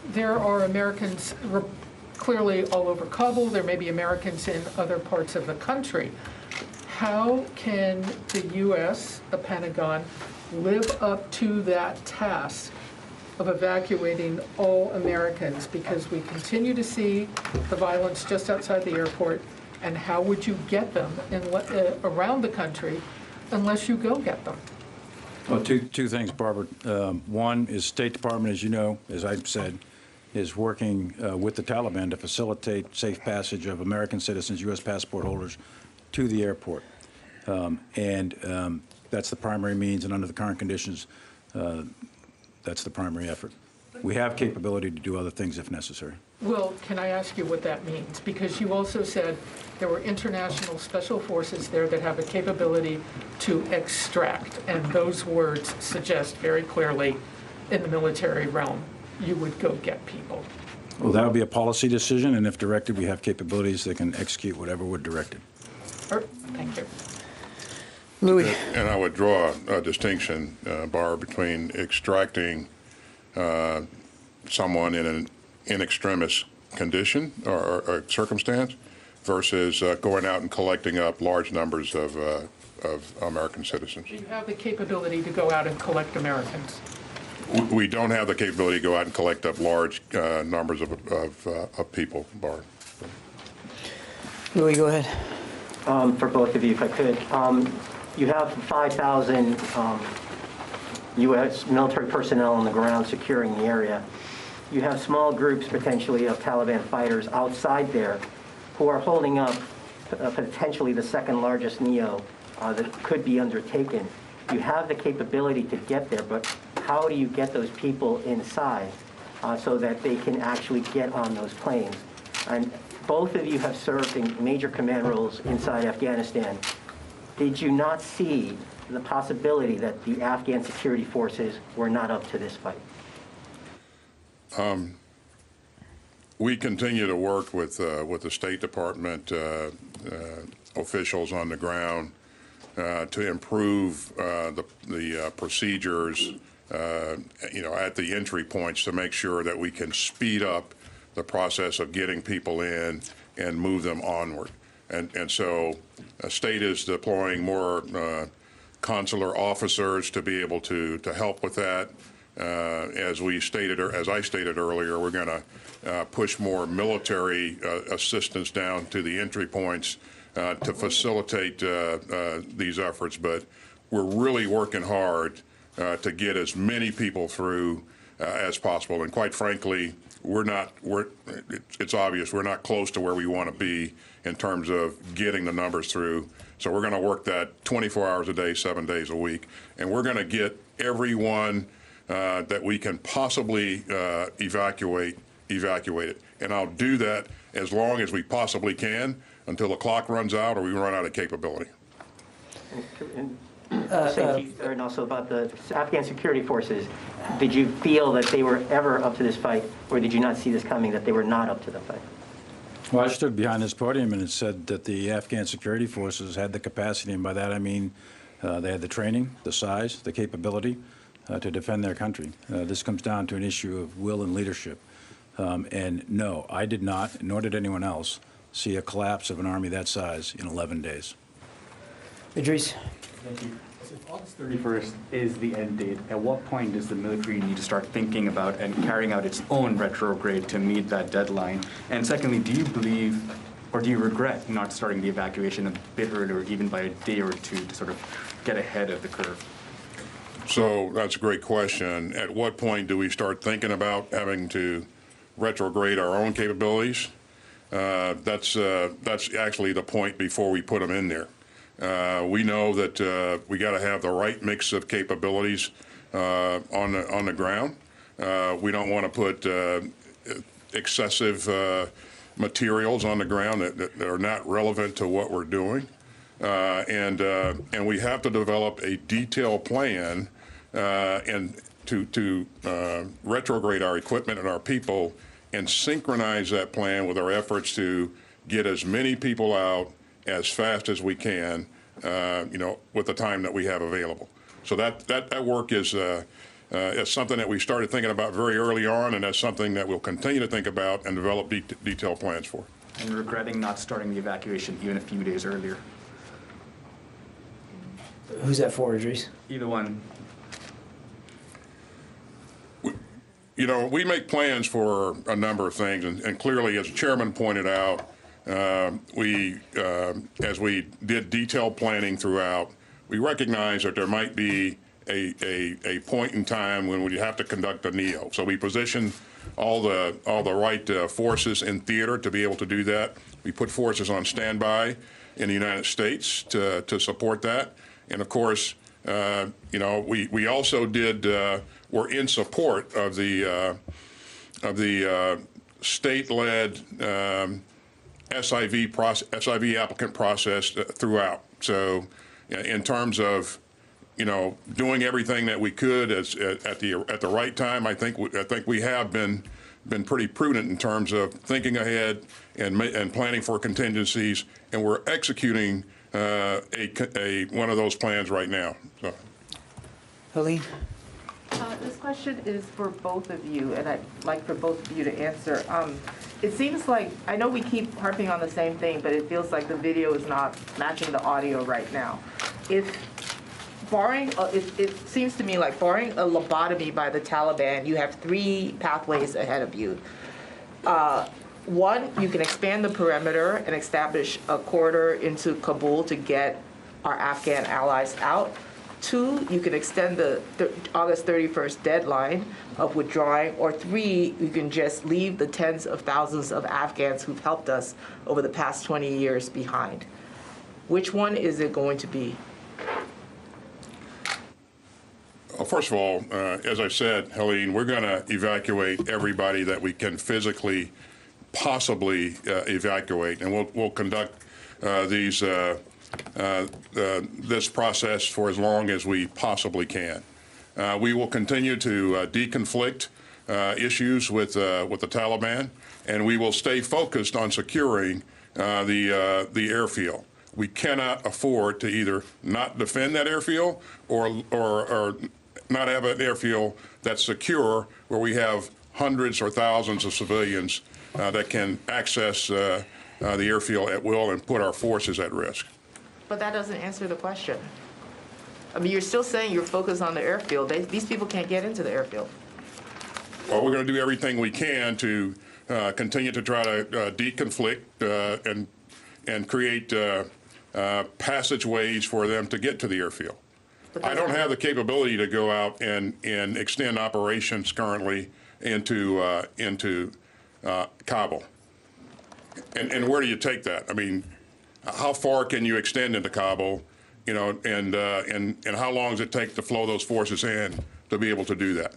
there are Americans clearly all over Kabul. There may be Americans in other parts of the country. How can the U.S., the Pentagon, live up to that task of evacuating all Americans? Because we continue to see the violence just outside the airport, and how would you get them around the country unless you go get them? Well, two things, Barbara. One is State Department, as you know, as I've said, is working with the Taliban to facilitate safe passage of American citizens, U.S. passport holders, to the airport. That's the primary means, and under the current conditions, that's the primary effort. We have capability to do other things if necessary. Well, can I ask you what that means? Because you also said there were international special forces there that have a capability to extract, and those words suggest very clearly in the military realm you would go get people. Well, that would be a policy decision, and if directed, we have capabilities that can execute whatever we're directed. Thank you. Louis. And I would draw a distinction, Barb, between extracting someone in an in extremis condition or circumstance versus going out and collecting up large numbers of American citizens. Do you have the capability to go out and collect Americans? We don't have the capability to go out and collect up large numbers of people, Barb. Louis, go ahead. For both of you, if I could. You have 5,000 U.S. military personnel on the ground securing the area. You have small groups, potentially, of Taliban fighters outside there who are holding up potentially the second largest NEO that could be undertaken. You have the capability to get there, but how do you get those people inside so that they can actually get on those planes? And both of you have served in major command roles inside Afghanistan. Did you not see the possibility that the Afghan security forces were not up to this fight? We continue to work with the State Department officials on the ground to improve the procedures, at the entry points to make sure that we can speed up the process of getting people in and move them onward. And so the state is deploying more consular officers to be able to help with that. As I stated earlier, we're going to push more military assistance down to the entry points to facilitate these efforts. But we're really working hard to get as many people through as possible. And quite frankly, it's obvious we're not close to where we want to be in terms of getting the numbers through. So we're going to work that 24 hours a day, 7 days a week. And we're going to get everyone that we can possibly evacuate it. And I'll do that as long as we possibly can until the clock runs out or we run out of capability. And also about the Afghan security forces, did you feel that they were ever up to this fight, or did you not see this coming, that they were not up to the fight? Well, I stood behind this podium and it said that the Afghan security forces had the capacity, and by that I mean they had the training, the size, the capability to defend their country. This comes down to an issue of will and leadership. And no, I did not, nor did anyone else, see a collapse of an army that size in 11 days. Idris. Thank you. So if August 31st is the end date, at what point does the military need to start thinking about and carrying out its own retrograde to meet that deadline? And secondly, do you believe or do you regret not starting the evacuation a bit earlier, even by a day or two, to sort of get ahead of the curve? So that's a great question. At what point do we start thinking about having to retrograde our own capabilities? That's actually the point before we put them in there. We know that we got to have the right mix of capabilities on the ground. We don't want to put excessive materials on the ground that are not relevant to what we're doing, and we have to develop a detailed plan and to retrograde our equipment and our people and synchronize that plan with our efforts to get as many people out as fast as we can, with the time that we have available. So that work is it's something that we started thinking about very early on, and that's something that we'll continue to think about and develop detailed plans for. And regretting not starting the evacuation even a few days earlier. Who's that for, Idris? Either one. You know, we make plans for a number of things, and clearly, as the chairman pointed out, as we did detailed planning throughout, we recognize that there might be a point in time when we have to conduct a NEO. So we position all the right forces in theater to be able to do that. We put forces on standby in the United States to support that. And of course, you know, we also were in support of the state-led SIV applicant process throughout. So, in terms of, you know, doing everything that we could at the right time, I think we have been pretty prudent in terms of thinking ahead and planning for contingencies, and we're executing one of those plans right now. So. Helene? This question is for both of you, and I'd like for both of you to answer. It seems like, I know we keep harping on the same thing, but it feels like the video is not matching the audio right now. It seems to me like barring a lobotomy by the Taliban, you have 3 pathways ahead of you. One, you can expand the perimeter and establish a corridor into Kabul to get our Afghan allies out. 2, you can extend the August 31st deadline of withdrawing. Or 3, you can just leave the tens of thousands of Afghans who've helped us over the past 20 years behind. Which one is it going to be? Well, first of all, as I said, Helene, we're going to evacuate everybody that we can physically possibly evacuate, and we'll conduct this process for as long as we possibly can. We will continue to deconflict issues with the Taliban, and we will stay focused on securing the airfield. We cannot afford to either not defend that airfield or not have an airfield that's secure, where we have hundreds or thousands of civilians that can access the airfield at will and put our forces at risk. But that doesn't answer the question. I mean, you're still saying you're focused on the airfield. These people can't get into the airfield. Well, we're going to do everything we can to continue to try to deconflict and create passageways for them to get to the airfield. I don't have the capability to go out and extend operations currently into Kabul. And where do you take that? I mean, how far can you extend into Kabul? You know, and how long does it take to flow those forces in to be able to do that?